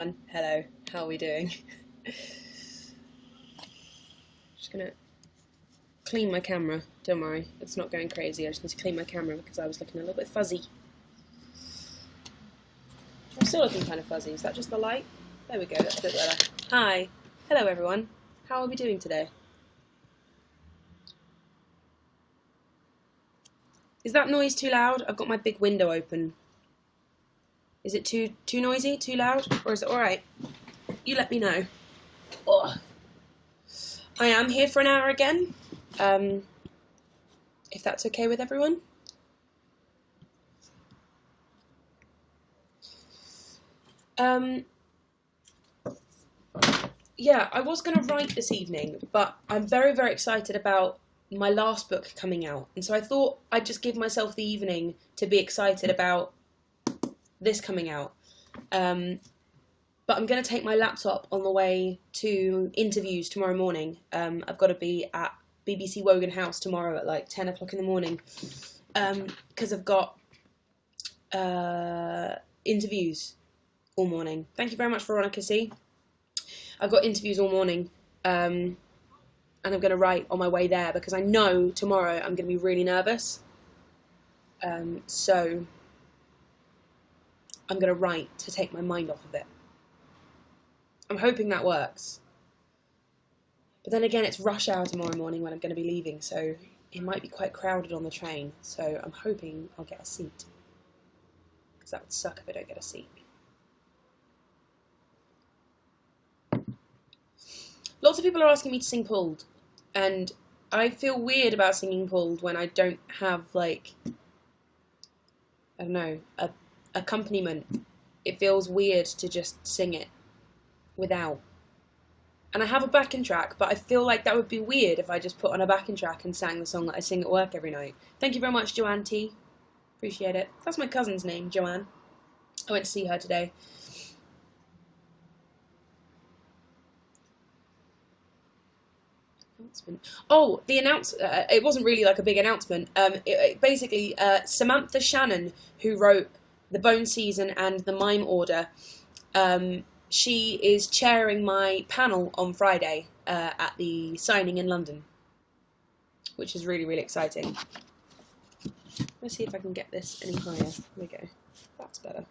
Hello, how are we doing? Just gonna clean my camera. Don't worry, it's not going crazy. I just need to clean my camera because I was looking a little bit fuzzy. I'm still looking kind of fuzzy. Is that just the light? There we go, that's a bit better. Hi. Hello, everyone. How are we doing today? Is that noise too loud? I've got my big window open. Is it too noisy, too loud, or is it alright? You let me know. Oh. I am here for an hour again, if that's okay with everyone. Yeah, I was going to write this evening, but I'm very, very excited about my last book coming out. And so I thought I'd just give myself the evening to be excited about this coming out. But I'm going to take my laptop on the way to interviews tomorrow morning. I've got to be at BBC Wogan House tomorrow at like 10 o'clock in the morning because I've got interviews all morning. Thank you very much, Veronica C. I've got interviews all morning, and I'm going to write on my way there because I know tomorrow I'm going to be really nervous. So I'm going to write to take my mind off of it. I'm hoping that works. But then again, it's rush hour tomorrow morning when I'm going to be leaving, so it might be quite crowded on the train. So I'm hoping I'll get a seat, because that would suck if I don't get a seat. Lots of people are asking me to sing pulled, and I feel weird about singing pulled when I don't have, like, I don't know, a accompaniment. It feels weird to just sing it without. And I have a backing track, but I feel like that would be weird if I just put on a backing track and sang the song that I sing at work every night. Thank you very much, Joanne T. Appreciate it. That's my cousin's name, Joanne. I went to see her today. Oh, the it wasn't really like a big announcement. Basically, Samantha Shannon, who wrote The Bone Season and The Mime Order, she is chairing my panel on Friday at the signing in London, which is really, really exciting. Let's see if I can get this any higher. There we go. That's better.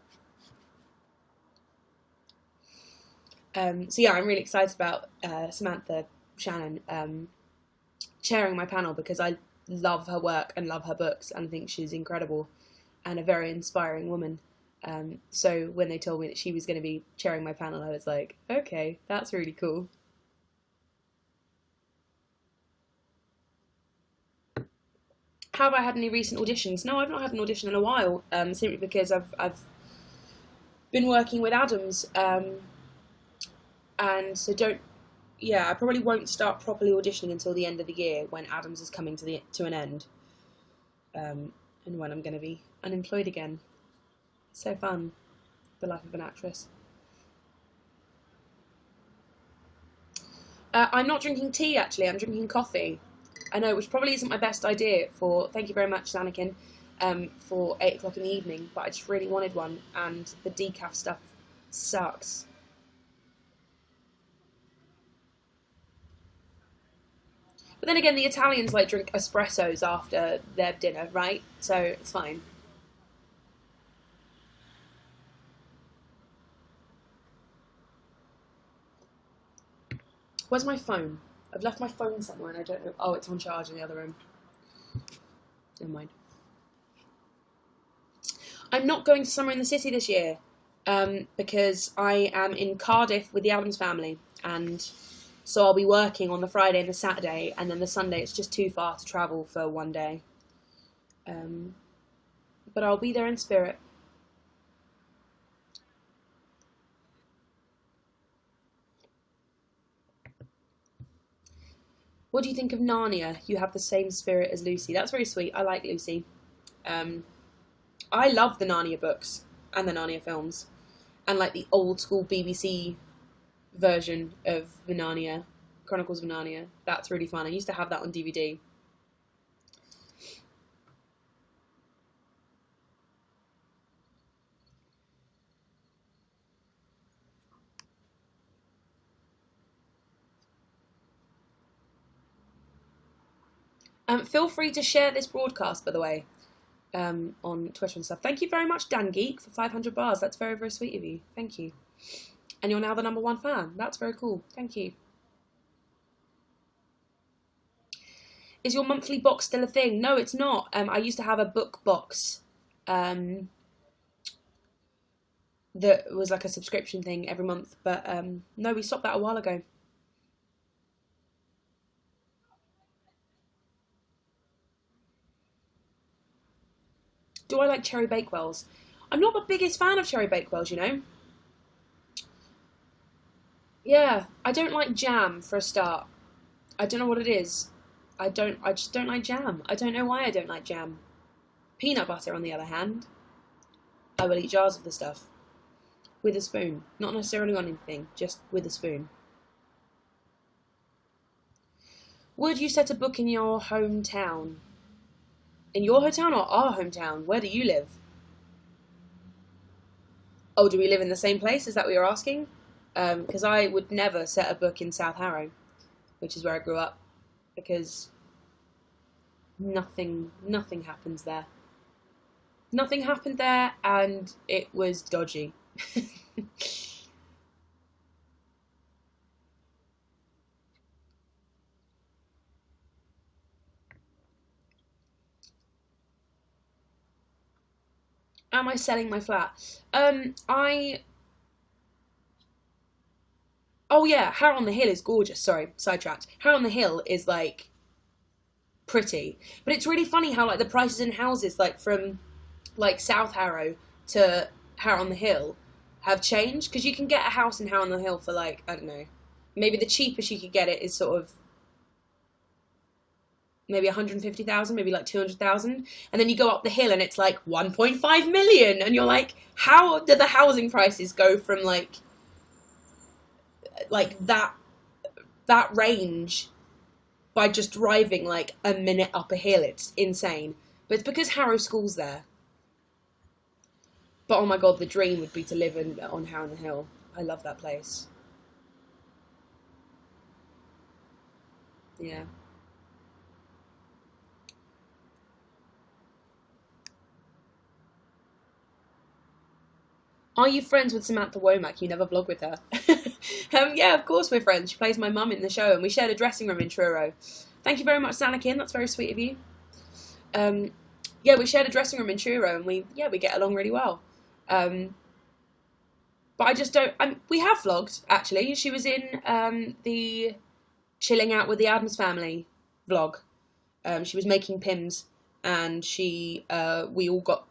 So yeah, I'm really excited about Samantha Shannon chairing my panel because I love her work and love her books and think she's incredible and a very inspiring woman. So when they told me that she was going to be chairing my panel, I was like, okay, that's really cool. Have I had any recent auditions? No, I've not had an audition in a while, simply because I've been working with Adams, and so I probably won't start properly auditioning until the end of the year when Adams is coming to an end, and when I'm going to be unemployed again. So fun, the life of an actress. I'm not drinking tea, actually. I'm drinking coffee. I know, which probably isn't my best idea thank you very much, Zanakin, for 8 o'clock in the evening, but I just really wanted one, and the decaf stuff sucks. But then again, the Italians like drink espressos after their dinner, right? So it's fine. Where's my phone? I've left my phone somewhere and I don't know. Oh, it's on charge in the other room. Never mind. I'm not going to Summer in the City this year because I am in Cardiff with the Adams family, and so I'll be working on the Friday and the Saturday, and then the Sunday it's just too far to travel for one day. But I'll be there in spirit. What do you think of Narnia? You have the same spirit as Lucy. That's very sweet. I like Lucy. I love the Narnia books and the Narnia films, and like the old school BBC version of the Narnia, Chronicles of Narnia. That's really fun. I used to have that on DVD. Feel free to share this broadcast, by the way, on Twitter and stuff. Thank you very much, Dan Geek, for 500 bars. That's very, very sweet of you. Thank you. And you're now the #1 fan. That's very cool. Thank you. Is your monthly box still a thing? No, it's not. I used to have a book box that was like a subscription thing every month. But no, we stopped that a while ago. Do I like cherry bakewells? I'm not the biggest fan of cherry bakewells, you know. Yeah, I don't like jam for a start. I don't know what it is. I just don't like jam. I don't know why I don't like jam. Peanut butter, on the other hand, I will eat jars of the stuff. With a spoon. Not necessarily on anything, just with a spoon. Would you set a book in your hometown? In your hometown or our hometown? Where do you live? Oh, do we live in the same place? Is that what you're asking? Because I would never set a book in South Harrow, which is where I grew up, because nothing happens there. Nothing happened there, and it was dodgy. Am I selling my flat? Oh yeah, Harrow on the Hill is gorgeous. Sorry, sidetracked. Harrow on the Hill is like pretty, but it's really funny how like the prices in houses like from like South Harrow to Harrow on the Hill have changed, because you can get a house in Harrow on the Hill for like, I don't know, maybe the cheapest you could get it is sort of maybe 150,000, maybe like 200,000, and then you go up the hill and it's like 1.5 million, and you're like, how do the housing prices go from like that range by just driving like a minute up a hill? It's insane. But it's because Harrow School's there. But oh my god, the dream would be to live on Harrow on the Hill. I love that place. Yeah. Are you friends with Samantha Womack? You never vlog with her. Yeah, of course we're friends. She plays my mum in the show, and we shared a dressing room in Truro. Thank you very much, Sanakin. That's very sweet of you. Yeah, we shared a dressing room in Truro, and we get along really well. But I just don't. We have vlogged, actually. She was in the Chilling Out with the Addams Family vlog. She was making Pims, and we all got,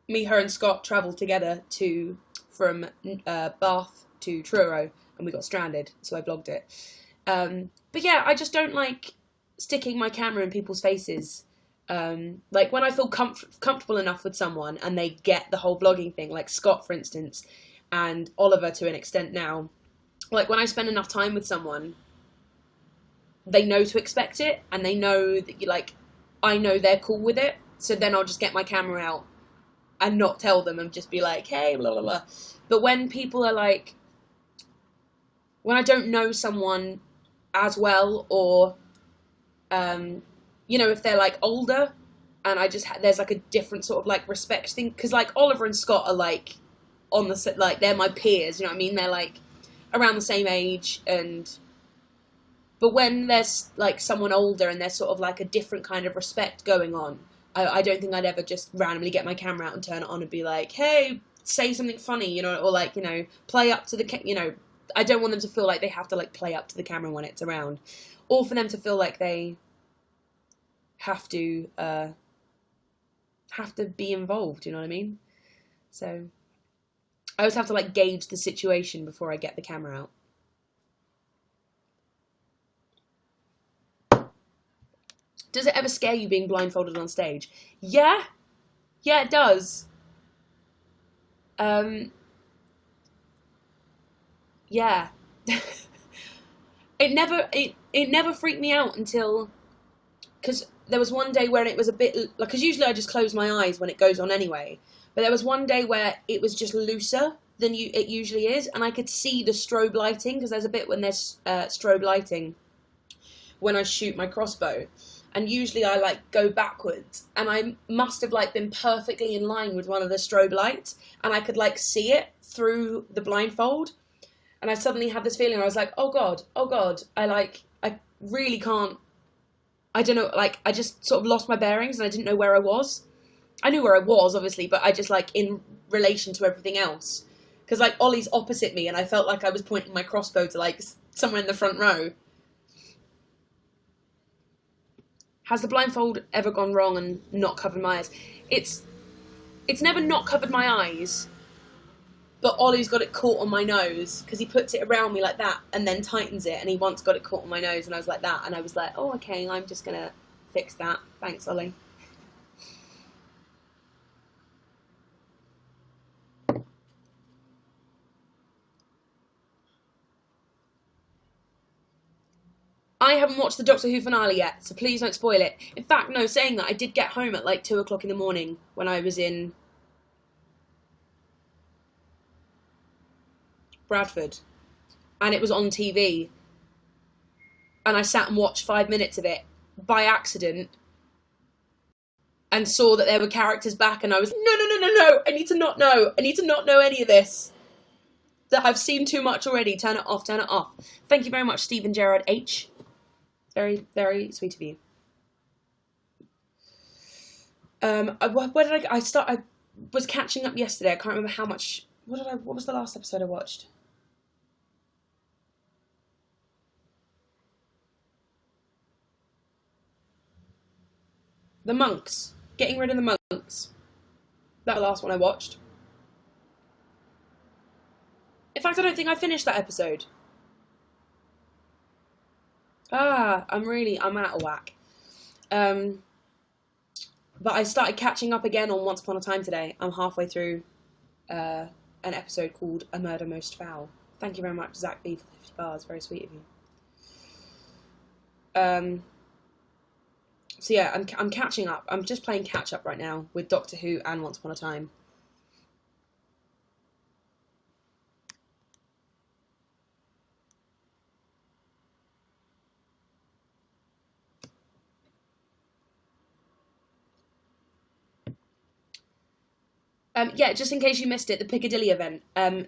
me, her, and Scott travelled together from Bath to Truro, and we got stranded, so I vlogged it. But yeah, I just don't like sticking my camera in people's faces. Like when I feel comfortable enough with someone and they get the whole vlogging thing, like Scott, for instance, and Oliver to an extent now. Like when I spend enough time with someone, they know to expect it, and they know that I know they're cool with it, so then I'll just get my camera out and not tell them and just be like, hey, blah, blah, blah. But when people are like, when I don't know someone as well, or, if they're like older, and there's like a different sort of like respect thing, because like Oliver and Scott are like on the, like, they're my peers, you know what I mean? They're like around the same age, but when there's like someone older and there's sort of like a different kind of respect going on, I don't think I'd ever just randomly get my camera out and turn it on and be like, hey, say something funny, or like, play up to the, I don't want them to feel like they have to like play up to the camera when it's around, or for them to feel like they have to be involved, you know what I mean? So I always have to like gauge the situation before I get the camera out. Does it ever scare you being blindfolded on stage? Yeah, it does. Yeah. It never freaked me out until, because there was one day where it was a bit, like, because usually I just close my eyes when it goes on anyway, but there was one day where it was just looser than it usually is, and I could see the strobe lighting, because there's a bit when there's strobe lighting when I shoot my crossbow, and usually I like go backwards, and I must have like been perfectly in line with one of the strobe lights, and I could like see it through the blindfold, and I suddenly had this feeling. I was like, oh god, I really can't. I don't know, like I just sort of lost my bearings, and I didn't know where I was. I knew where I was, obviously, but I just like in relation to everything else, because like Ollie's opposite me, and I felt like I was pointing my crossbow to like somewhere in the front row. Has the blindfold ever gone wrong and not covered my eyes? It's never not covered my eyes, but Ollie's got it caught on my nose, because he puts it around me like that and then tightens it, and he once got it caught on my nose, and I was like that, and I was like, oh, okay, I'm just going to fix that. Thanks, Ollie. I haven't watched the Doctor Who finale yet, so please don't spoil it. In fact, no, saying that, I did get home at like 2 o'clock in the morning when I was in Bradford, and it was on TV, and I sat and watched 5 minutes of it by accident, and saw that there were characters back, and I was, no, I need to not know any of this. That I've seen too much already. Turn it off. Thank you very much, Stephen Gerard H. Very, very sweet of you. Where did I start? I was catching up yesterday. I can't remember how much. What was the last episode I watched? The monks. Getting rid of the monks. That was the last one I watched. In fact, I don't think I finished that episode. I'm out of whack. But I started catching up again on Once Upon a Time today. I'm halfway through an episode called A Murder Most Foul. Thank you very much, Zach B, for 50 bars. Very sweet of you. So yeah, I'm catching up. I'm just playing catch up right now with Doctor Who and Once Upon a Time. Yeah, just in case you missed it, the Piccadilly event.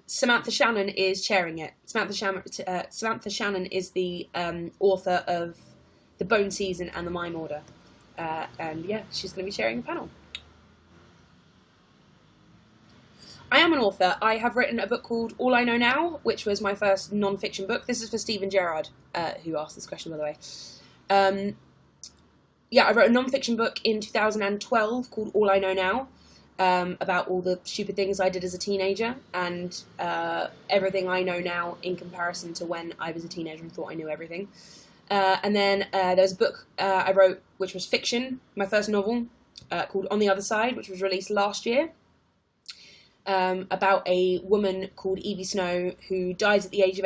Samantha Shannon is chairing it. Samantha Shannon is the author of The Bone Season and The Mime Order. And yeah, she's going to be chairing the panel. I am an author. I have written a book called All I Know Now, which was my first non-fiction book. This is for Stephen Gerard, who asked this question, by the way. Yeah, I wrote a non-fiction book in 2012 called All I Know Now, about all the stupid things I did as a teenager, and everything I know now in comparison to when I was a teenager and thought I knew everything. And then there's a book I wrote, which was fiction, my first novel, called On the Other Side, which was released last year, about a woman called Evie Snow who dies at the age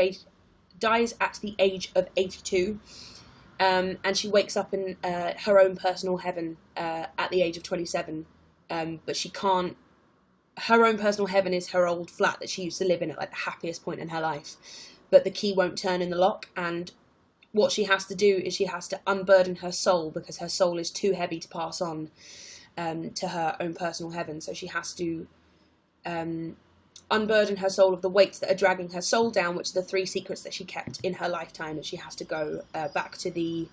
of 82, and she wakes up in her own personal heaven at the age of 27. But she can't. Her own personal heaven is her old flat that she used to live in at like the happiest point in her life. But the key won't turn in the lock, and what she has to do is she has to unburden her soul, because her soul is too heavy to pass on to her own personal heaven. So she has to unburden her soul of the weights that are dragging her soul down, which are the 3 secrets that she kept in her lifetime, and she has to go back to the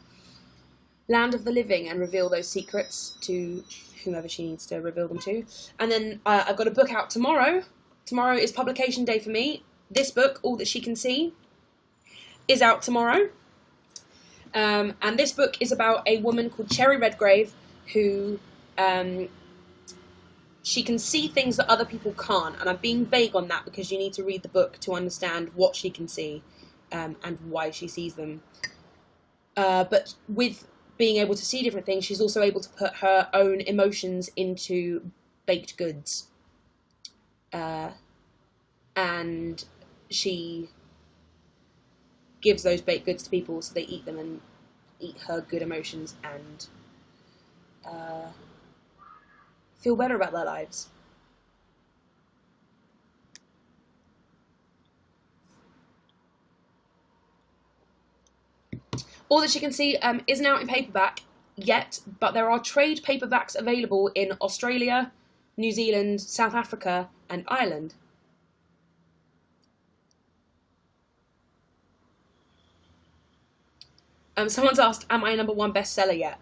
land of the living and reveal those secrets to whomever she needs to reveal them to. And then I've got a book out tomorrow. Tomorrow is publication day for me. This book, All That She Can See, is out tomorrow. And this book is about a woman called Cherry Redgrave who she can see things that other people can't. And I'm being vague on that because you need to read the book to understand what she can see and why she sees them. But with being able to see different things, she's also able to put her own emotions into baked goods. And she gives those baked goods to people so they eat them and eat her good emotions and feel better about their lives. All That She Can See is now in paperback. yet, but there are trade paperbacks available in Australia, New Zealand, South Africa, and Ireland. Someone's asked, am I a #1 bestseller yet?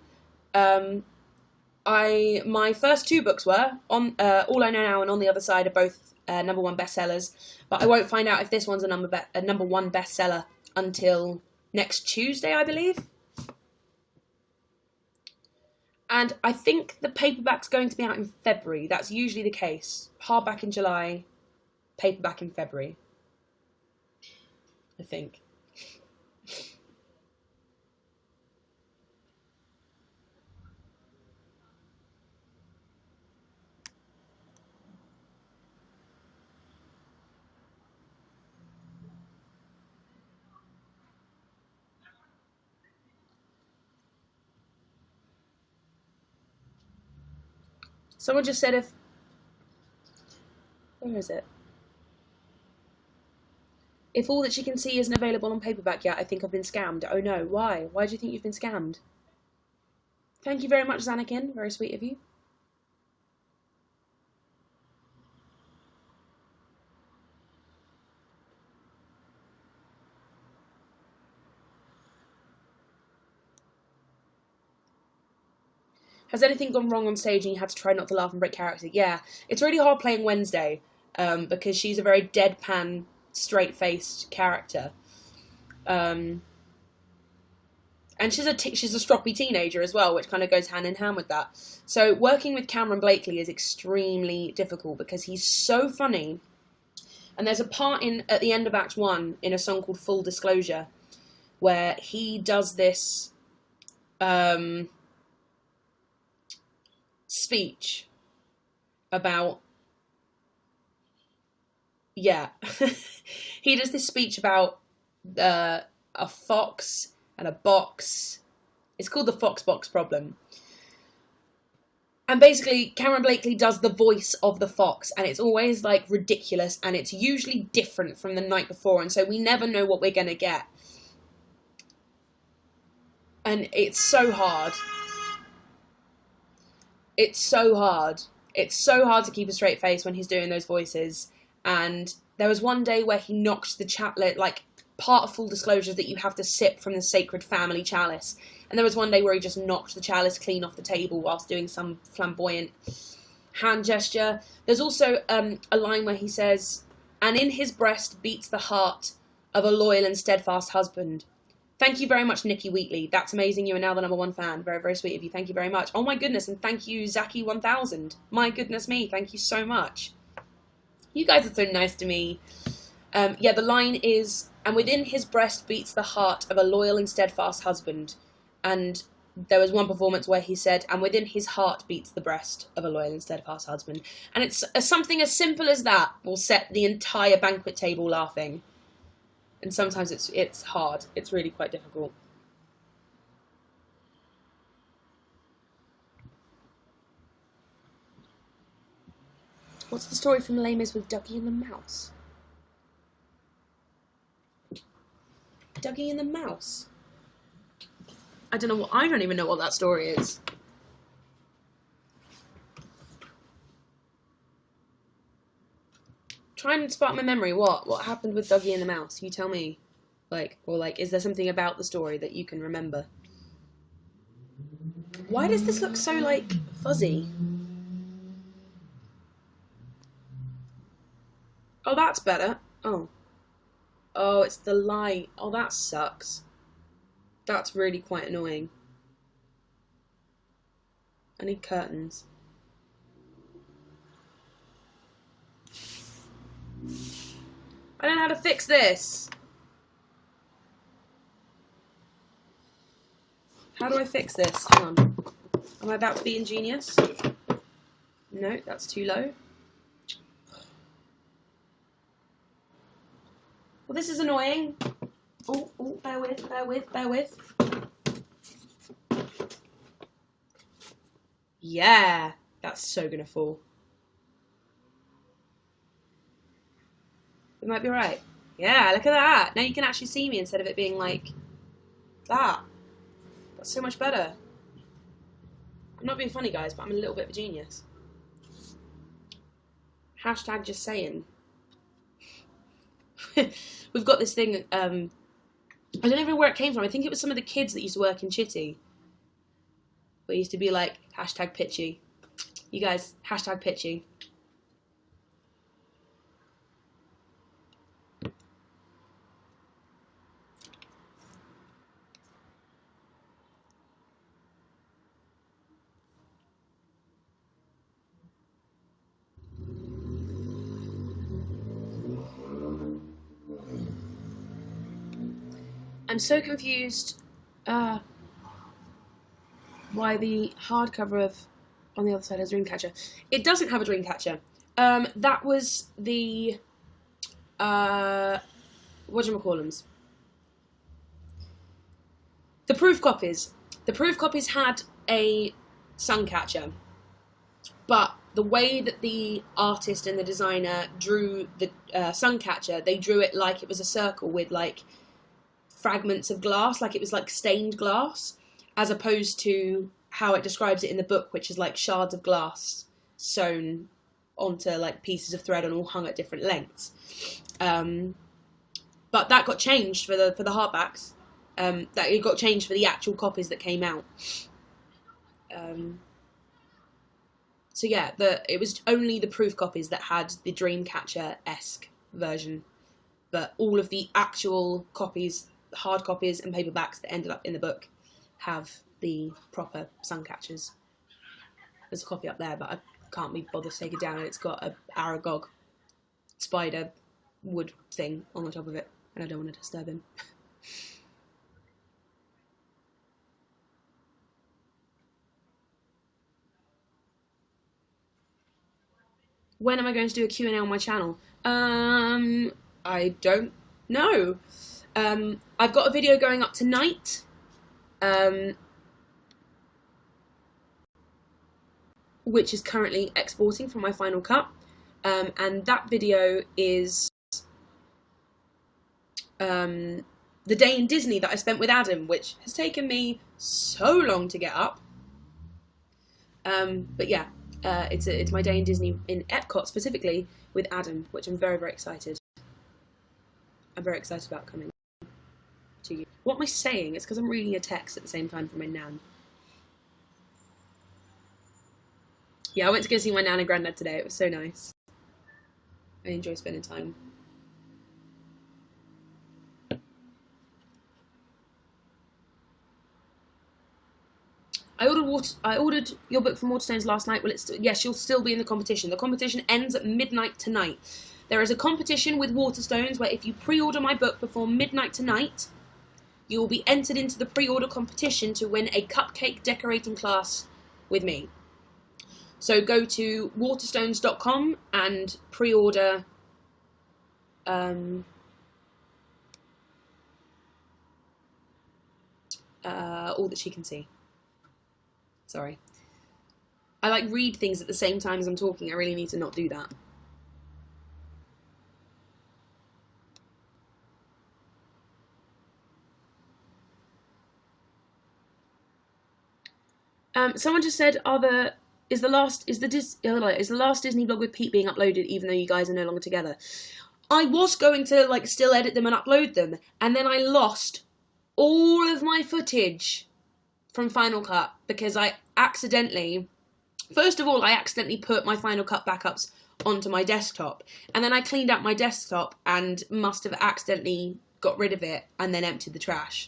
My first 2 books were on All I Know Now and On the Other Side are both #1 bestsellers, but I won't find out if this one's a #1 bestseller until next Tuesday, I believe. And I think the paperback's going to be out in February. That's usually the case. Hardback in July, paperback in February, I think. Someone just said where is it? If all that she can see isn't available on paperback yet, I think I've been scammed. Oh no, why? Why do you think you've been scammed? Thank you very much, Zanakin. Very sweet of you. Has anything gone wrong on stage and you had to try not to laugh and break character? Yeah, it's really hard playing Wednesday because she's a very deadpan, straight-faced character. And she's a stroppy teenager as well, which kind of goes hand in hand with that. So working with Cameron Blakely is extremely difficult because he's so funny. And there's a part at the end of Act 1 in a song called Full Disclosure where he does this speech about, yeah, he does this speech about a fox and a box. It's called the Fox Box Problem. And basically, Cameron Blakely does the voice of the fox, and it's always, like, ridiculous, and it's usually different from the night before, and so we never know what we're going to get. And it's so hard. It's so hard. It's so hard to keep a straight face when he's doing those voices. And there was one day where he knocked the chalice, like, part of Full Disclosure that you have to sip from the sacred family chalice. And there was one day where he just knocked the chalice clean off the table whilst doing some flamboyant hand gesture. There's also a line where he says, "And in his breast beats the heart of a loyal and steadfast husband." Thank you very much, Nikki Wheatley. That's amazing. You are now the #1 fan. Very, very sweet of you. Thank you very much. Oh my goodness, and thank you, Zaki1000. My goodness me, thank you so much. You guys are so nice to me. Yeah, the line is, "And within his breast beats the heart of a loyal and steadfast husband." And there was one performance where he said, "And within his heart beats the breast of a loyal and steadfast husband." And it's something as simple as that will set the entire banquet table laughing. And sometimes it's hard. It's really quite difficult. What's the story from Les Mis with Dougie and the Mouse? Dougie and the Mouse? I don't even know what that story is. Try and spark my memory. What happened with Dougie and the Mouse? You tell me. Is there something about the story that you can remember? Why does this look so, like, fuzzy? Oh, that's better. Oh. Oh, it's the light. Oh, that sucks. That's really quite annoying. I need curtains. I don't know how to fix this. How do I fix this? Hang on. Am I about to be ingenious? No, that's too low. Well, this is annoying. Oh, bear with. Yeah, that's so gonna fall. It might be right. Yeah, look at that. Now you can actually see me instead of it being like that. That's so much better. I'm not being funny, guys, but I'm a little bit of a genius. Hashtag just saying. We've got this thing, I don't even know where it came from. I think it was some of the kids that used to work in Chitty. But it used to be like, hashtag pitchy. You guys, hashtag pitchy. I'm so confused why the hardcover of On the Other Side has Dreamcatcher. It doesn't have a Dreamcatcher. That was the whatchamacallums. The proof copies. The proof copies had a Suncatcher, but the way that the artist and the designer drew the Suncatcher, they drew it like it was a circle with like fragments of glass, like it was like stained glass, as opposed to how it describes it in the book, which is like shards of glass sewn onto like pieces of thread and all hung at different lengths. But that got changed for the hardbacks. That it got changed for the actual copies that came out. So yeah, it was only the proof copies that had the Dreamcatcher-esque version, but all of the actual copies, hard copies and paperbacks that ended up in the book have the proper Suncatchers. There's a copy up there, but I can't be bothered to take it down, and it's got a Aragog spider wood thing on the top of it, and I don't want to disturb him. When am I going to do a Q&A on my channel? I don't know. I've got a video going up tonight. Which is currently exporting from my Final Cut. And that video is the day in Disney that I spent with Adam, which has taken me so long to get up. But yeah, it's my day in Disney, in Epcot specifically, with Adam, which I'm very, very excited. I'm very excited about coming to you. What am I saying? It's because I'm reading a text at the same time from my nan. Yeah, I went to go see my nan and granddad today. It was so nice. I enjoy spending time. I ordered your book from Waterstones last night. Well, yes, you'll still be in the competition. The competition ends at midnight tonight. There is a competition with Waterstones where if you pre-order my book before midnight tonight, you will be entered into the pre-order competition to win a cupcake decorating class with me. So go to waterstones.com and pre-order All That She Can See. Sorry. I like read things at the same time as I'm talking. I really need to not do that. Someone just said, is the last Disney vlog with Pete being uploaded even though you guys are no longer together? I was going to like still edit them and upload them, and then I lost all of my footage from Final Cut because I accidentally put my Final Cut backups onto my desktop, and then I cleaned out my desktop and must have accidentally got rid of it and then emptied the trash.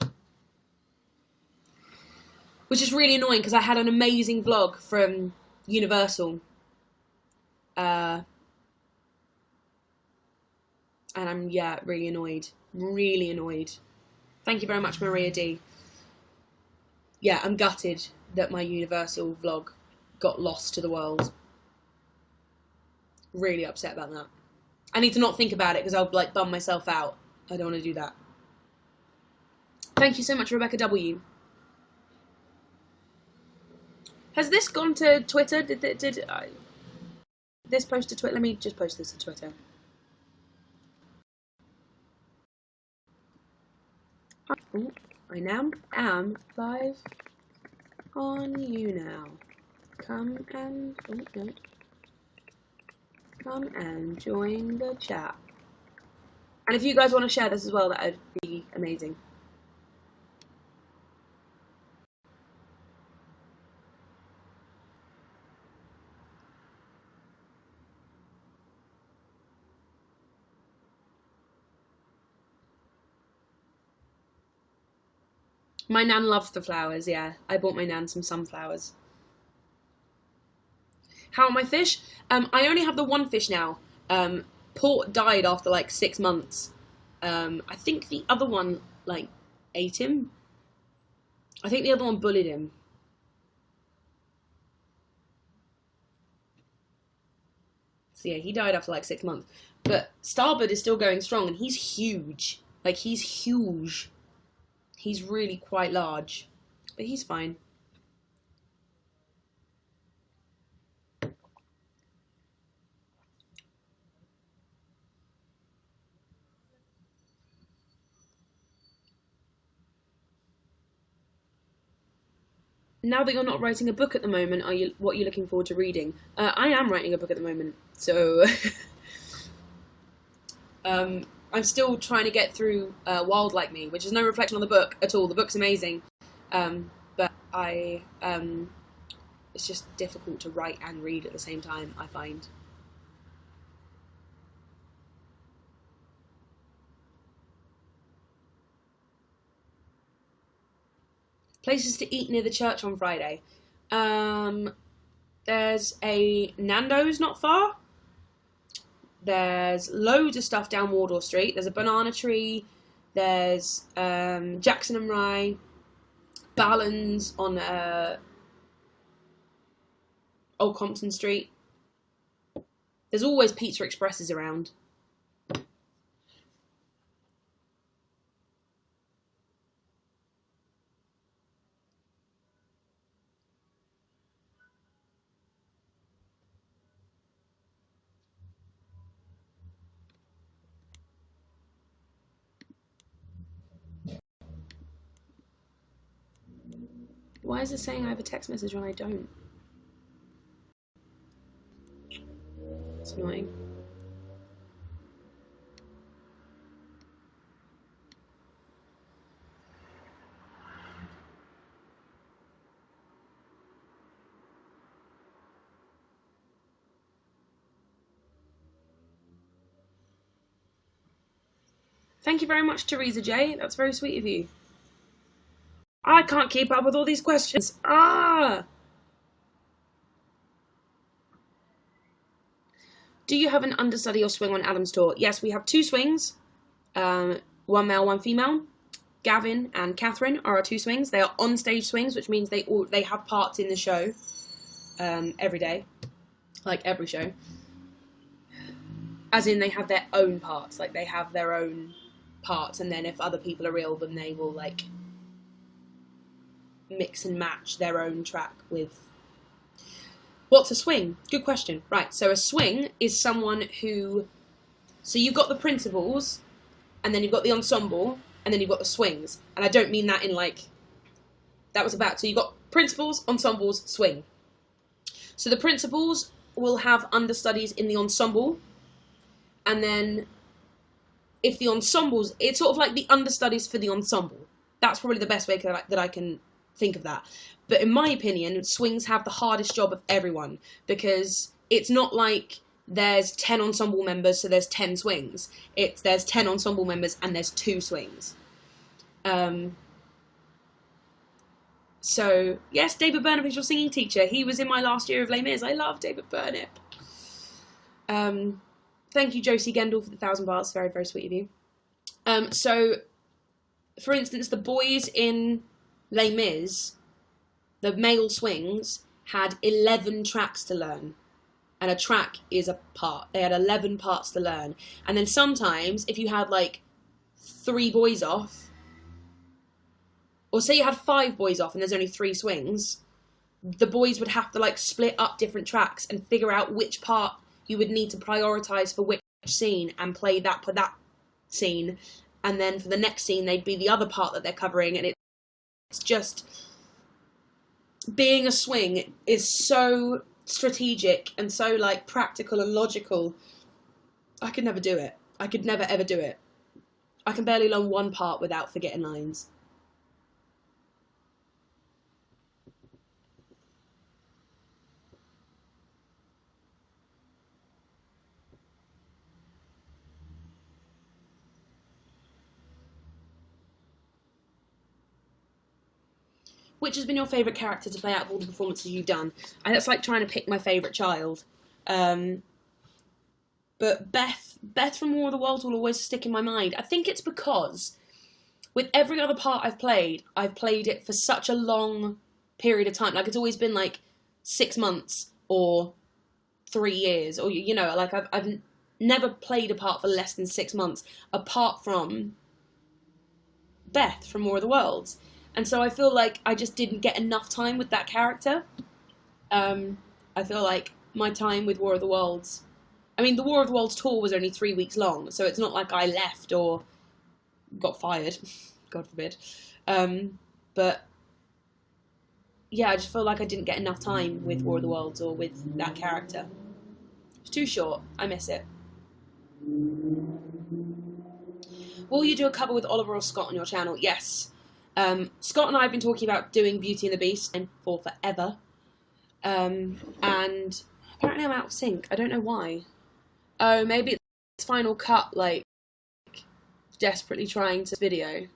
Which is really annoying because I had an amazing vlog from Universal. And I'm, really annoyed. Really annoyed. Thank you very much, Maria D. Yeah, I'm gutted that my Universal vlog got lost to the world. Really upset about that. I need to not think about it because I'll, bum myself out. I don't want to do that. Thank you so much, Rebecca W. Has this gone to Twitter? Did this post to Twitter? Let me just post this to Twitter. I now am live on YouNow. Come and join the chat. And if you guys want to share this as well, that would be amazing. My nan loves the flowers, yeah. I bought my nan some sunflowers. How are my fish? I only have the one fish now. Port died after like 6 months. I think the other one like ate him. I think the other one bullied him. So yeah, he died after like 6 months. But Starboard is still going strong, and he's huge. Like, he's huge. He's really quite large. But he's fine. Now that you're not writing a book at the moment, what are you looking forward to reading? I am writing a book at the moment, so I'm still trying to get through Wild Like Me, which is no reflection on the book at all. The book's amazing, but it's just difficult to write and read at the same time, I find. Places to eat near the church on Friday. There's a Nando's not far. There's loads of stuff down Wardour Street. There's a Banana Tree. There's Jackson and Rye. Ballan's on Old Compton Street. There's always Pizza Expresses around. Why is it saying I have a text message when I don't? It's annoying. Thank you very much, Teresa J. That's very sweet of you. I can't keep up with all these questions. Do you have an understudy or swing on Adam's tour? Yes, we have 2 swings. One male, one female. Gavin and Catherine are our 2 swings. They are on-stage swings, which means they have parts in the show every day. Like, every show. As in, they have their own parts. Like, they have their own parts, and then if other people are ill, then they will, like, mix and match their own track with... What's a swing? Good question. Right, so a swing is someone who... So you've got the principals, and then you've got the ensemble, and then you've got the swings. And I don't mean that in, like... That was about... So you've got principals, ensembles, swing. So the principals will have understudies in the ensemble, and then if the ensembles... It's sort of like the understudies for the ensemble. That's probably the best way that I can think of that. But in my opinion, swings have the hardest job of everyone, because it's not like there's 10 ensemble members, so there's 10 swings. There's 10 ensemble members and there's 2 swings. So, yes, David Burnip is your singing teacher. He was in my last year of Les Mis. I love David Burnip. Thank you, Josie Gendel, for the 1,000 bars. Very, very sweet of you. So, for instance, the boys in Les Mis, the male swings, had 11 tracks to learn. And a track is a part. They had 11 parts to learn. And then sometimes, if you had, like, 3 boys off, or say you had 5 boys off and there's only 3 swings, the boys would have to, like, split up different tracks and figure out which part you would need to prioritise for which scene and play that for that scene. And then for the next scene, they'd be the other part that they're covering, and it's just... being a swing is so strategic and so like practical and logical. I could never do it. I could never ever do it. I can barely learn one part without forgetting lines. Which has been your favourite character to play out of all the performances you've done? And it's like trying to pick my favourite child. But Beth from War of the Worlds will always stick in my mind. I think it's because with every other part I've played it for such a long period of time. Like, it's always been like 6 months or 3 years, or, you know, like I've never played a part for less than 6 months, apart from Beth from War of the Worlds. And so I feel like I just didn't get enough time with that character. I feel like my time with War of the Worlds... I mean, the War of the Worlds tour was only 3 weeks long, so it's not like I left or got fired. God forbid. But, yeah, I just feel like I didn't get enough time with War of the Worlds or with that character. It's too short. I miss it. Will you do a cover with Oliver or Scott on your channel? Yes. Scott and I have been talking about doing Beauty and the Beast and for forever. And apparently I'm out of sync. I don't know why. Oh, maybe it's Final Cut, like, desperately trying to video.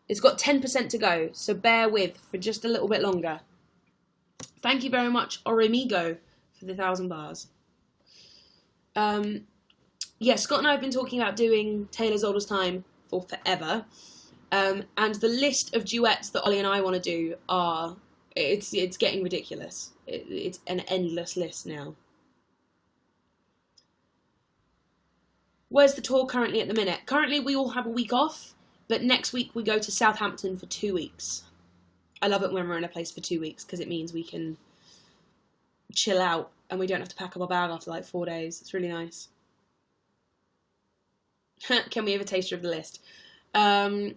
It's got 10% to go, so bear with for just a little bit longer. Thank you very much, Orimigo, for the 1,000 bars. Yeah, Scott and I have been talking about doing Taylor's Oldest Time for forever. And the list of duets that Ollie and I want to do are... It's getting ridiculous. It's an endless list now. Where's the tour currently at the minute? Currently we all have a week off, but next week we go to Southampton for 2 weeks. I love it when we're in a place for 2 weeks, because it means we can chill out and we don't have to pack up our bag after like 4 days. It's really nice. Can we have a taster of the list? You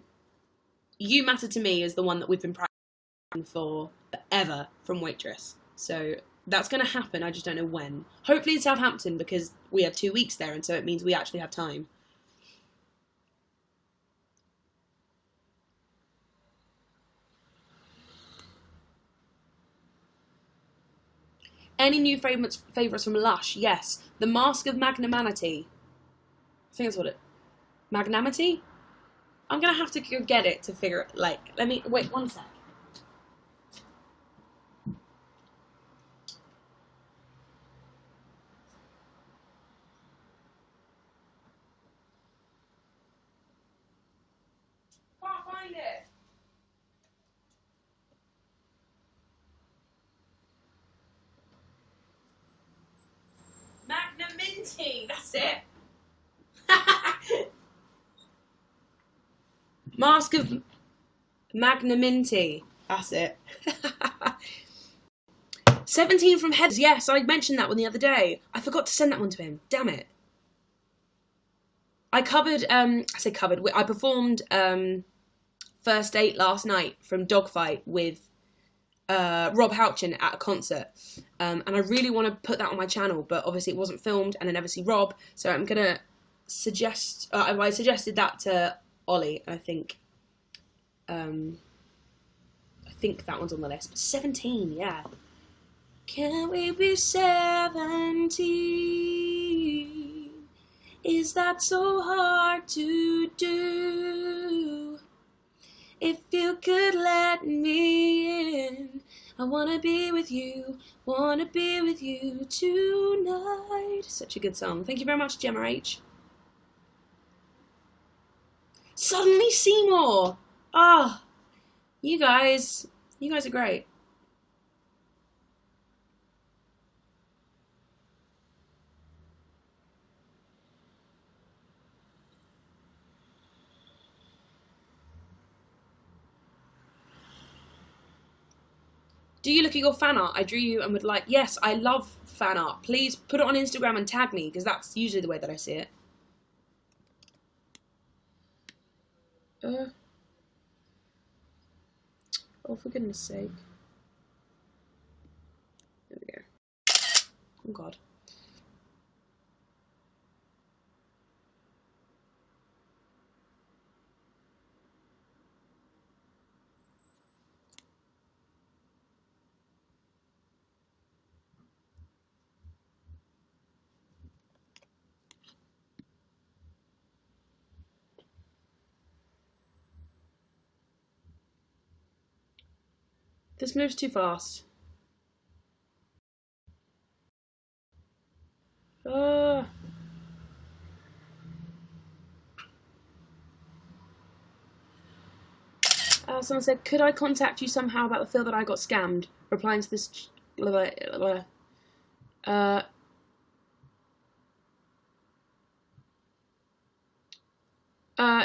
Matter to Me is the one that we've been practicing for forever from Waitress. So that's going to happen, I just don't know when. Hopefully in Southampton, because we have 2 weeks there, and so it means we actually have time. Any new favourites from Lush? Yes. The Mask of Magnanimity. I think that's what it... Magnanimity? I'm going to have to go get it to figure it, like... Let me... Wait, 1 sec. Can't find it. Magnanimity, that's it. Mask of Magnanimity, that's it. 17 from Heads, yes, I mentioned that one the other day. I forgot to send that one to him, damn it. I performed First Date last night from Dogfight with Rob Houchin at a concert, and I really want to put that on my channel, but obviously it wasn't filmed and I never see Rob, so I'm gonna suggest I suggested that to Ollie, and I think that one's on the list. But 17, yeah. Can we be 17? Is that so hard to do? If you could let me in, I wanna be with you tonight. Such a good song. Thank you very much, Gemma H. Suddenly Seymour! Ah, you guys are great. Do you look at your fan art? I drew you and would like... Yes, I love fan art. Please put it on Instagram and tag me, because that's usually the way that I see it. Oh, for goodness sake. There we go. Oh, God. This moves too fast. Someone said, could I contact you somehow about the feel that I got scammed? Replying to this...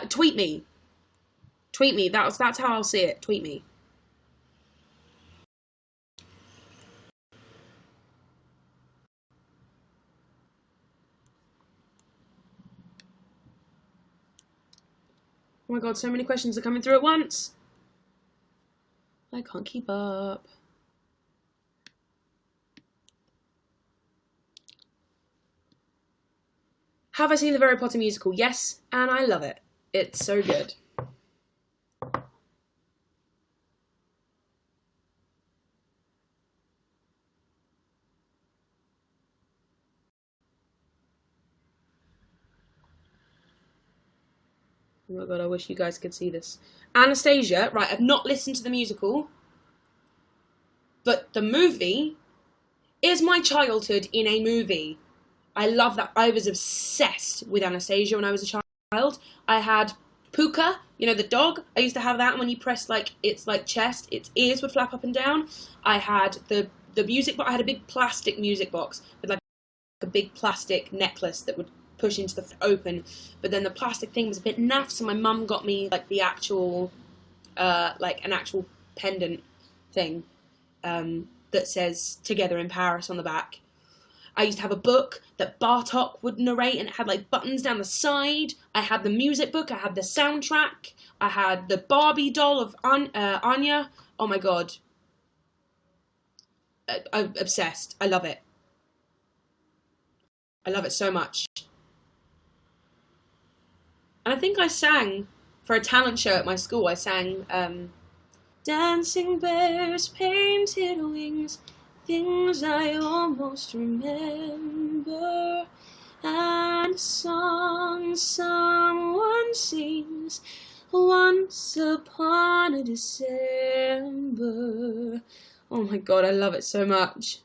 tweet me. Tweet me. That's how I'll see it. Tweet me. Oh my god, so many questions are coming through at once. I can't keep up. Have I seen the Harry Potter musical? Yes, and I love it. It's so good. Oh my god, I wish you guys could see this. Anastasia, right, I've not listened to the musical, but the movie is my childhood in a movie. I love that. I was obsessed with Anastasia when I was a child. I had Puka, you know, the dog. I used to have that, and when you press, like, its, like, chest, its ears would flap up and down. I had the music box. I had a big plastic music box with, like, a big plastic necklace that would push into the open, but then the plastic thing was a bit naff, so my mum got me, like, the actual, like, an actual pendant thing, that says Together in Paris on the back. I used to have a book that Bartok would narrate, and it had, like, buttons down the side. I had the music book. I had the soundtrack. I had the Barbie doll of Anya. Oh, my God. I'm obsessed. I love it. I love it so much. And I think I sang, for a talent show at my school, I sang, Dancing bears, painted wings, things I almost remember, and a song someone sings, once upon a December. Oh my god, I love it so much.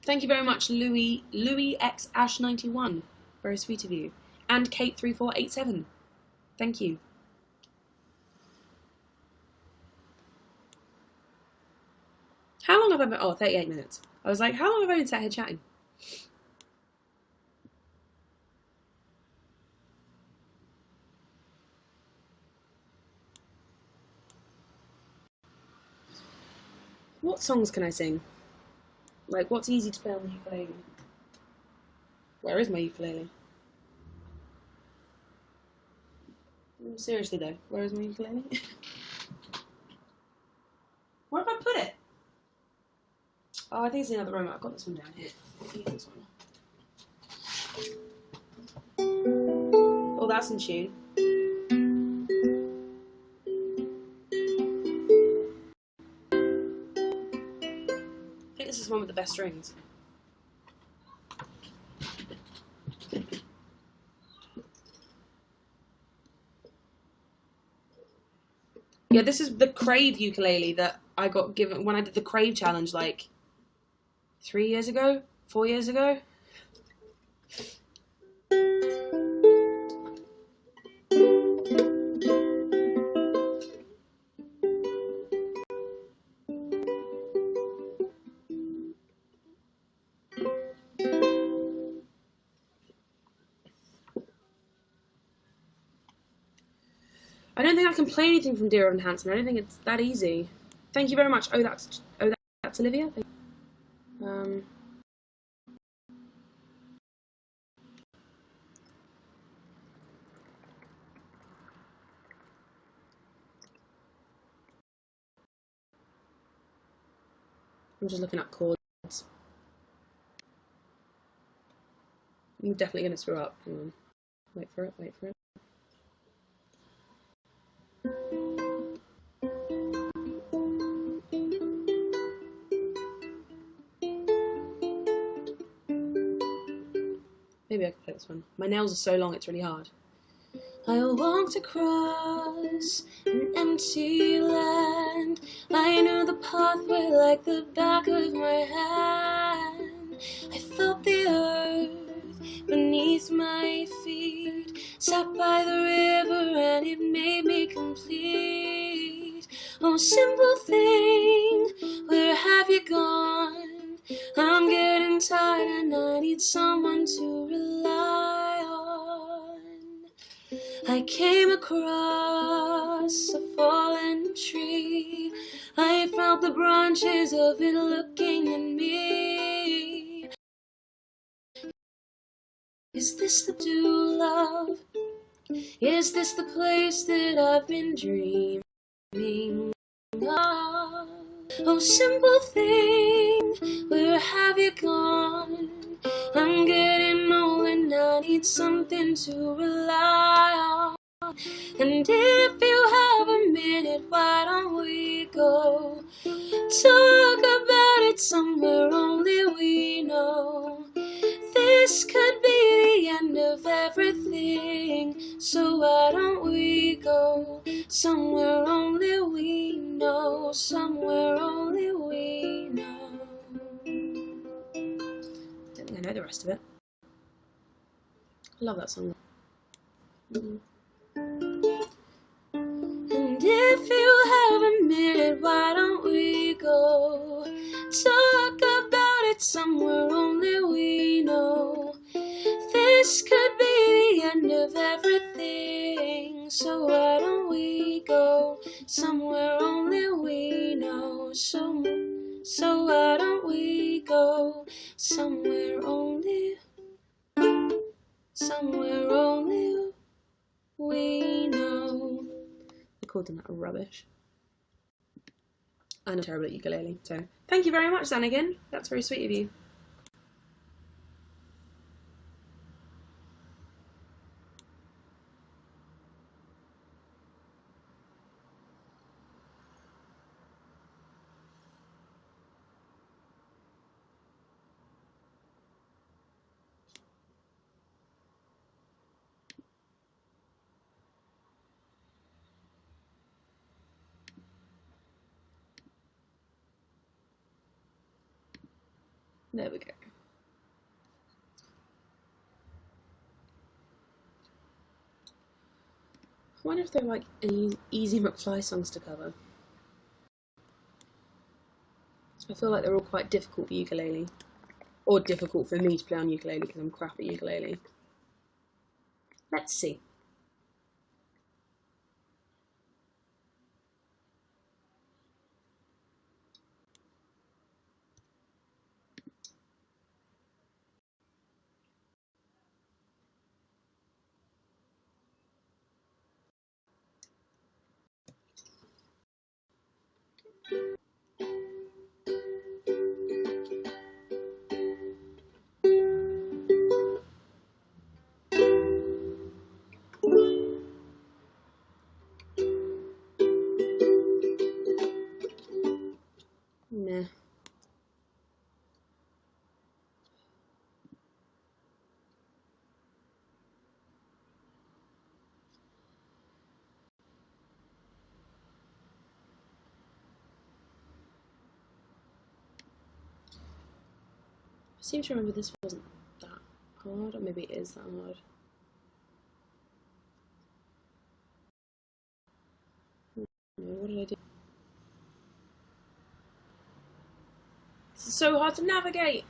Thank you very much, Louis X Ash 91. Very sweet of you. And Kate 3487. Thank you. How long have I been? Oh, 38 minutes. I was like, how long have I been sat here chatting? What songs can I sing? Like, what's easy to play on the ukulele? Where is my ukulele? Seriously though, where is my ukulele? Where have I put it? Oh, I think it's in the other room. I've got this one down here. I'll use this one. Oh, that's in tune. I think this is one with the best strings. Yeah, this is the Crave ukulele that I got given when I did the Crave challenge, like 3 years ago, 4 years ago. I don't think I can play anything from Dear Evan Hansen. I don't think it's that easy. Thank you very much. Oh, that's Olivia. I'm just looking at chords. I'm definitely going to screw up. Hang on. Wait for it, wait for it. Maybe I can play this one. My nails are so long, it's really hard. I walked across an empty land. I knew the pathway like the back of my hand. I felt the earth beneath my feet. Sat by the river and it made me complete. Oh, simple thing, where have you gone? I'm getting tired and I need someone to rely on. I came across a fallen tree. I felt the branches of it looking at me. Is this the do love? Is this the place that I've been dreaming of? Oh, simple thing, where have you gone? I'm getting old and I need something to rely on. And if you have a minute, why don't we go talk about it somewhere only we know? This could be the end of everything, so why don't we go somewhere only we know, somewhere only we know. Don't think I know the rest of it. I love that song. And if you have a minute, why don't we go talk about it somewhere only we know? This could be the end of everything, so why don't we go somewhere only we know? So why don't we go somewhere only we know? I called them that rubbish. I'm terrible at ukulele, so thank you very much, Zanagan. That's very sweet of you. There we go. I wonder if they're like any easy McFly songs to cover. I feel like they're all quite difficult for ukulele. Or difficult for me to play on ukulele because I'm crap at ukulele. Let's see. Nah. I seem to remember this wasn't that hard, or maybe it is that hard. No, what did I do? This is so hard to navigate!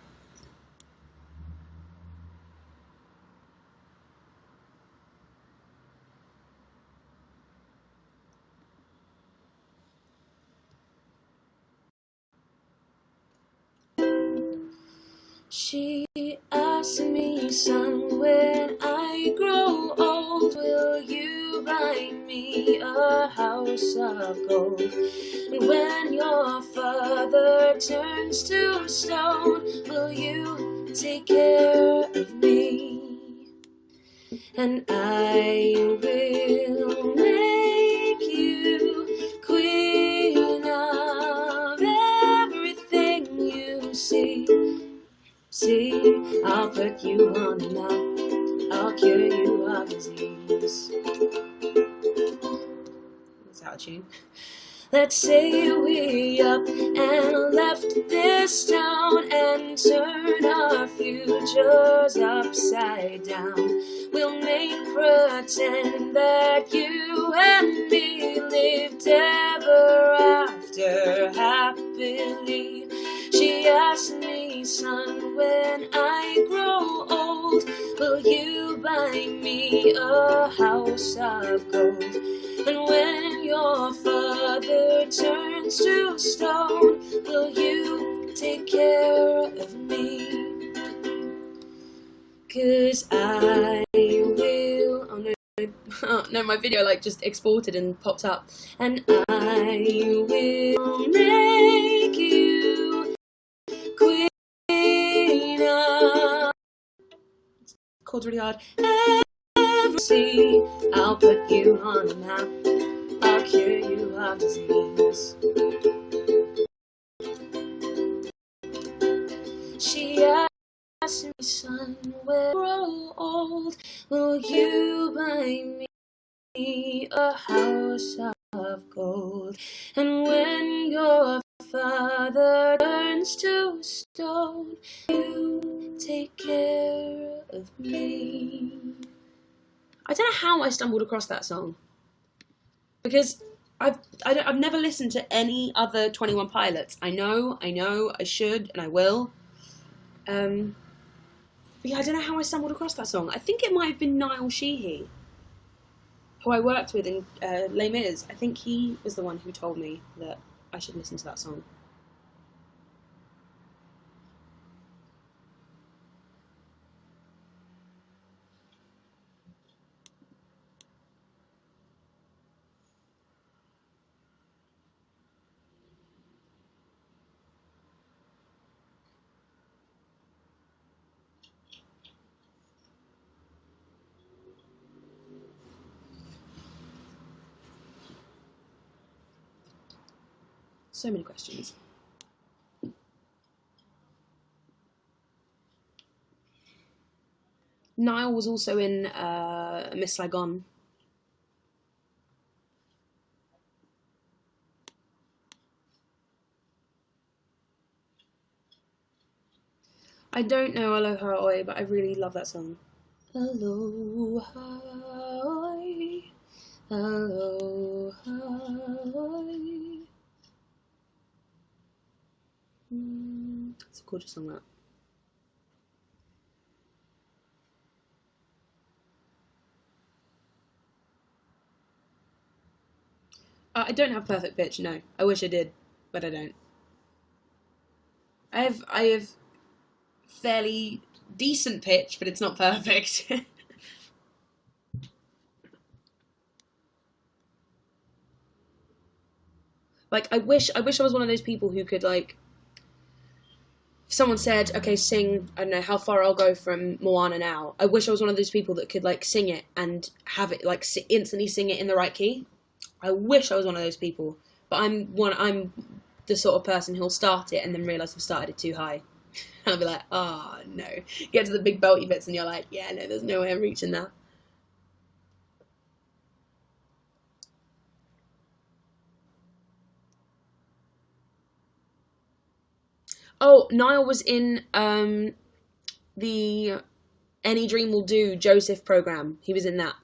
She asked me, son, when I grow old, will you buy me a house of gold? And when your father turns to stone, will you take care of me? And I will make you queen of everything you see. See, I'll put you on a map, I'll cure you of disease. That's how a tune. Let's say we up and left this town and turn our futures upside down. We'll make pretend that you and me lived ever after happily. She asked me, son, when I grow old, will you buy me a house of gold? And when your father turns to stone, will you take care of me? 'Cause I will... Oh no, oh, no, my video like just exported and popped up. And I will make you queen of... Chords really hard. See, I'll put you on a map, I'll cure you of disease. She asked me, son, when I grow old, will you buy me a house of gold? And when your father turns to stone, you take care of me. I don't know how I stumbled across that song, because I've never listened to any other 21 Pilots. I know, I should, and I will. But yeah, I don't know how I stumbled across that song. I think it might have been Niall Sheehy, who I worked with in Les Mis. I think he was the one who told me that I should listen to that song. So many questions. Niall was also in Miss Saigon. I don't know Aloha Oi, but I really love that song. Aloha Oi, Aloha Oi. It's a gorgeous song, that. I don't have perfect pitch, no. I wish I did, but I don't. I have fairly decent pitch, but it's not perfect. Like, I wish I was one of those people who could, like, if someone said, okay, sing, I don't know, How Far I'll Go from Moana Now. I wish I was one of those people that could, like, sing it and have it, like, instantly sing it in the right key. I wish I was one of those people. But I'm the sort of person who'll start it and then realise I've started it too high. And I'll be like, oh, no. Get to the big belty bits and you're like, yeah, no, there's no way I'm reaching that. Oh, Niall was in the Any Dream Will Do Joseph program. He was in that.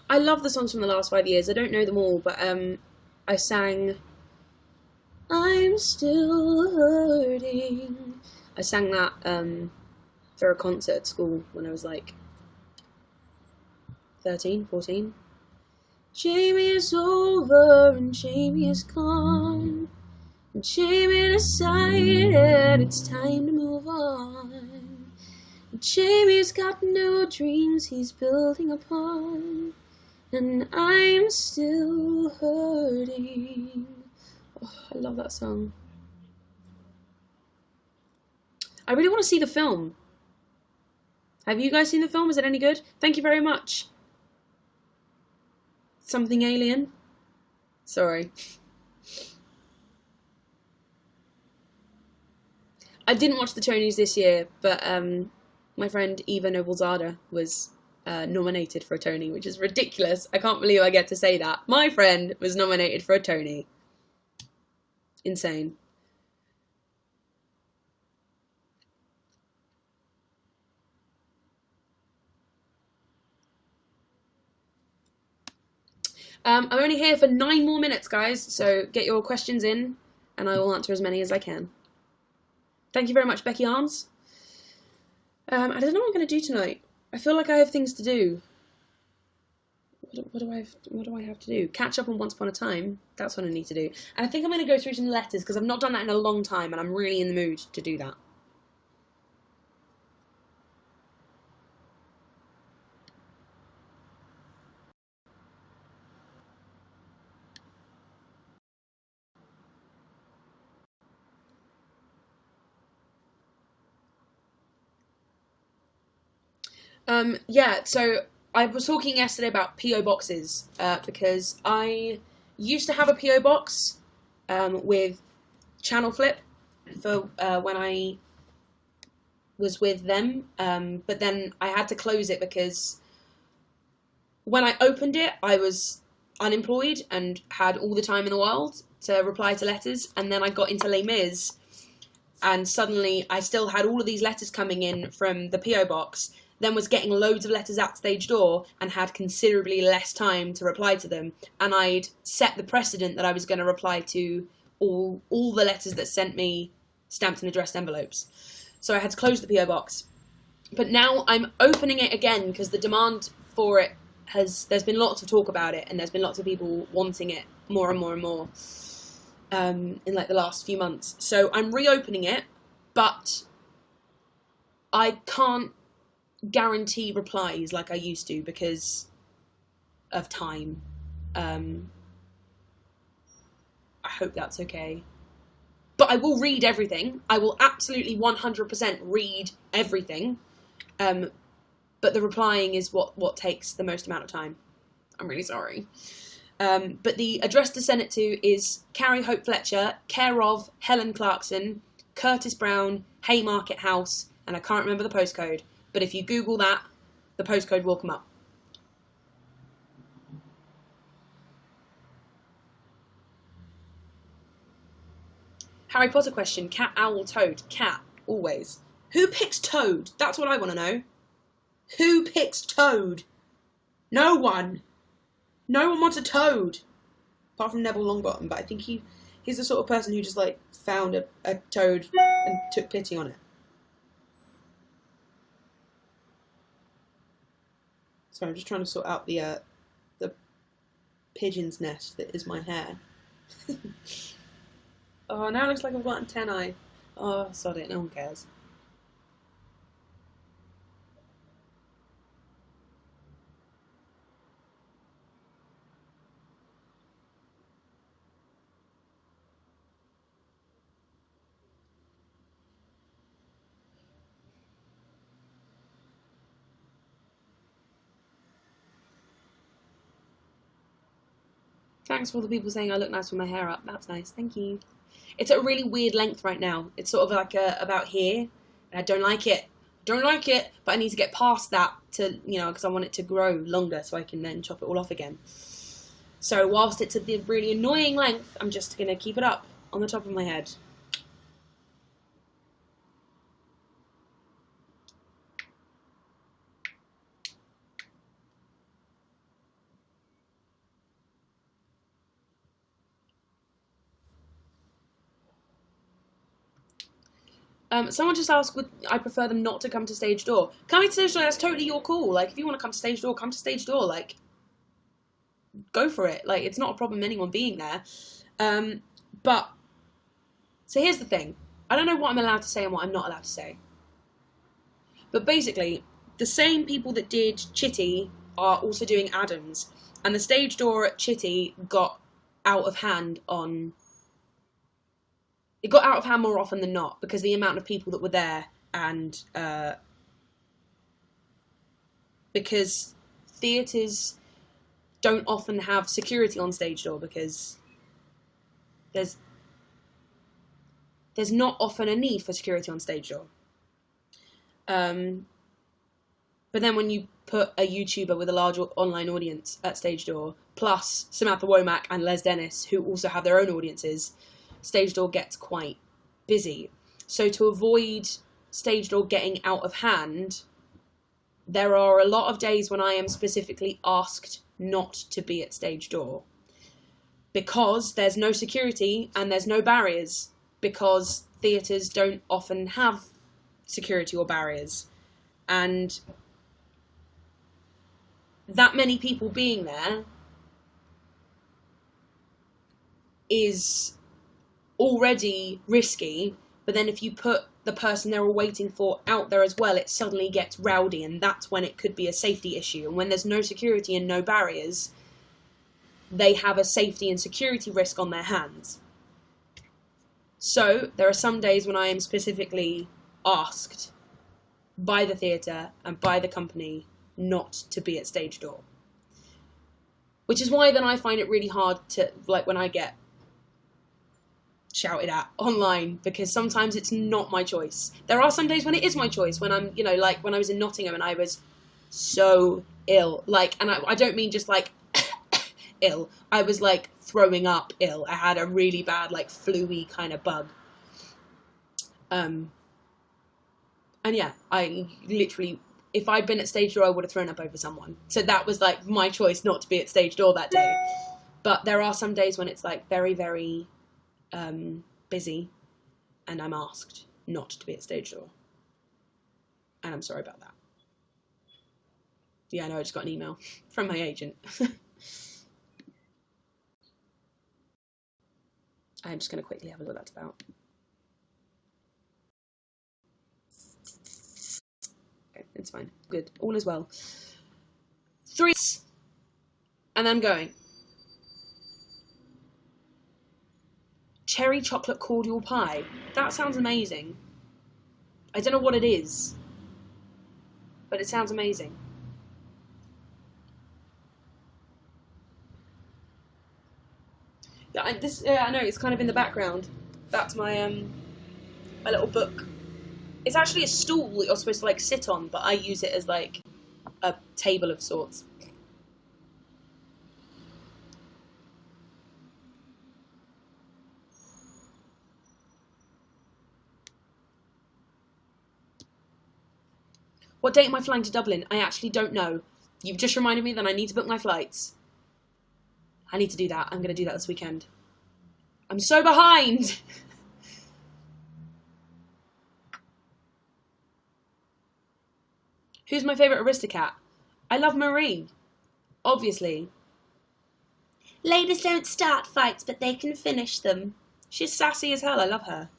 I love the songs from the last 5 years. I don't know them all, but I sang I'm Still Hurting I sang that for a concert at school when I was like 13, 14. Jamie is over and Jamie is gone. And Jamie decided it's time to move on. And Jamie's got no dreams he's building upon. And I'm still hurting. Oh, I love that song. I really want to see the film. Have you guys seen the film? Is it any good? Thank you very much. Something alien? Sorry. I didn't watch the Tonys this year, but my friend Eva Noblezada was nominated for a Tony, which is ridiculous. I can't believe I get to say that. My friend was nominated for a Tony. Insane. I'm only here for 9 more minutes, guys, so get your questions in, and I will answer as many as I can. Thank you very much, Becky Arms. I don't know what I'm going to do tonight. I feel like I have things to do. What do I have to do? Catch up on Once Upon a Time. That's what I need to do. And I think I'm going to go through some letters, because I've not done that in a long time, and I'm really in the mood to do that. Yeah, so I was talking yesterday about PO boxes, because I used to have a PO box with Channel Flip for when I was with them, but then I had to close it because when I opened it, I was unemployed and had all the time in the world to reply to letters, and then I got into Les Mis, and suddenly I still had all of these letters coming in from the PO box, then was getting loads of letters at stage door and had considerably less time to reply to them. And I'd set the precedent that I was going to reply to all the letters that sent me stamped and addressed envelopes. So I had to close the PO box. But now I'm opening it again because the demand for it there's been lots of talk about it, and there's been lots of people wanting it more and more and more in like the last few months. So I'm reopening it, but I can't guarantee replies like I used to because of time. I hope that's okay. But I will read everything. I will absolutely 100% read everything. But the replying is what takes the most amount of time. I'm really sorry. But the address to send it to is Carrie Hope Fletcher, care of Helen Clarkson, Curtis Brown, Haymarket House, and I can't remember the postcode. But if you Google that, the postcode will come up. Harry Potter question. Cat, owl, toad. Cat, always. Who picks Toad? That's what I want to know. Who picks Toad? No one. No one wants a Toad. Apart from Neville Longbottom, but I think he's the sort of person who just like found a toad and took pity on it. So I'm just trying to sort out the pigeon's nest that is my hair. Oh, now it looks like I've got antennae. Oh, sod it, no one cares. Thanks for all the people saying I look nice with my hair up. That's nice, thank you. It's at a really weird length right now. It's sort of like about here, and I don't like it. Don't like it, but I need to get past that to, because I want it to grow longer so I can then chop it all off again. So whilst it's at the really annoying length, I'm just going to keep it up on the top of my head. Someone just asked, would I prefer them not to come to stage door? Coming to stage door, that's totally your call. Like, if you want to come to stage door, come to stage door. Like, go for it. Like, it's not a problem anyone being there. But, so here's the thing. I don't know what I'm allowed to say and what I'm not allowed to say. But basically, the same people that did Chitty are also doing Adams. And the stage door at Chitty got out of hand on... It got out of hand more often than not because the amount of people that were there and because theatres don't often have security on stage door because there's not often a need for security on stage door. But then when you put a YouTuber with a large online audience at stage door, plus Samantha Womack and Les Dennis, who also have their own audiences, stage door gets quite busy. So to avoid stage door getting out of hand, there are a lot of days when I am specifically asked not to be at stage door because there's no security and there's no barriers, because theatres don't often have security or barriers. And that many people being there is already risky, but then if you put the person they're all waiting for out there as well, it suddenly gets rowdy, and that's when it could be a safety issue. And when there's no security and no barriers, they have a safety and security risk on their hands. So there are some days when I am specifically asked by the theatre and by the company not to be at stage door. Which is why then I find it really hard to, like, when I get shouted at online, because sometimes it's not my choice. There are some days when it is my choice, when I'm, like when I was in Nottingham and I was so ill, like, and I don't mean just like ill, I was like throwing up ill. I had a really bad like flu-y kind of bug. And yeah, I literally, if I'd been at stage door, I would have thrown up over someone. So that was like my choice not to be at stage door that day. But there are some days when it's like very, very busy, and I'm asked not to be at stage door, and I'm sorry about that. Yeah, I know, I just got an email from my agent. I'm just going to quickly have a look what that's about. Okay, it's fine. Good. All is well. 3, and then I'm going. Cherry chocolate cordial pie. That sounds amazing. I don't know what it is, but it sounds amazing. Yeah, I know, it's kind of in the background. That's my my little book. It's actually a stool that you're supposed to like sit on, but I use it as like a table of sorts. What date am I flying to Dublin? I actually don't know. You've just reminded me that I need to book my flights. I need to do that. I'm going to do that this weekend. I'm so behind! Who's my favourite Aristocat? I love Marie. Obviously. Ladies don't start fights, but they can finish them. She's sassy as hell. I love her.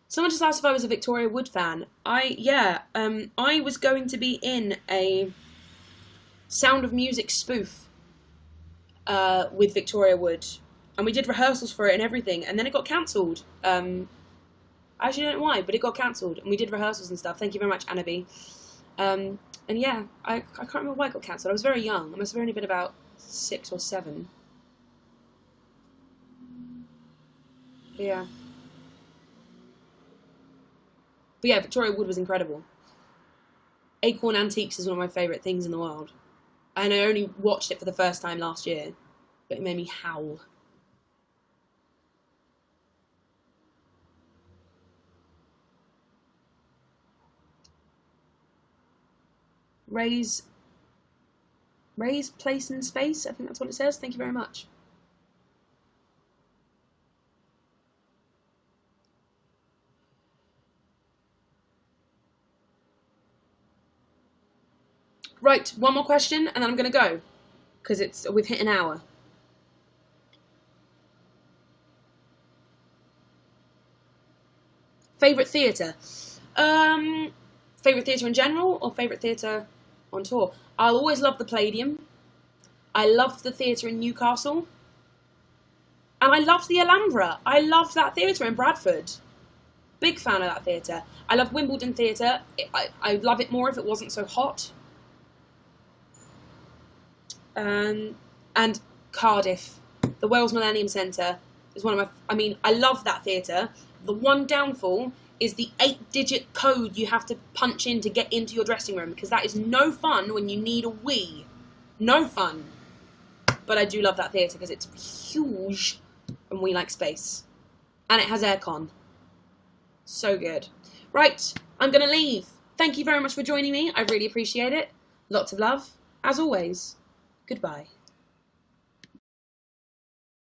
Someone just asked if I was a Victoria Wood fan. I was going to be in a Sound of Music spoof with Victoria Wood, and we did rehearsals for it and everything, and then it got cancelled. I actually don't know why, but it got cancelled, and we did rehearsals and stuff. Thank you very much, Anna B. And yeah, I can't remember why it got cancelled. I was very young. I must have only been about 6 or 7. Yeah. But yeah, Victoria Wood was incredible. Acorn Antiques is one of my favourite things in the world. And I only watched it for the first time last year, but it made me howl. Raise place in space. I think that's what it says. Thank you very much. Right, one more question, and then I'm going to go, because we've hit an hour. Favourite theatre? Favourite theatre in general, or favourite theatre on tour? I'll always love the Palladium. I loved the theatre in Newcastle. And I loved the Alhambra. I loved that theatre in Bradford. Big fan of that theatre. I love Wimbledon Theatre. I'd love it more if it wasn't so hot. And Cardiff. The Wales Millennium Centre is one of my... I love that theatre. The one downfall is the 8-digit code you have to punch in to get into your dressing room, because that is no fun when you need a wee. No fun. But I do love that theatre because it's huge and we like space. And it has aircon. So good. Right, I'm going to leave. Thank you very much for joining me. I really appreciate it. Lots of love. As always, goodbye.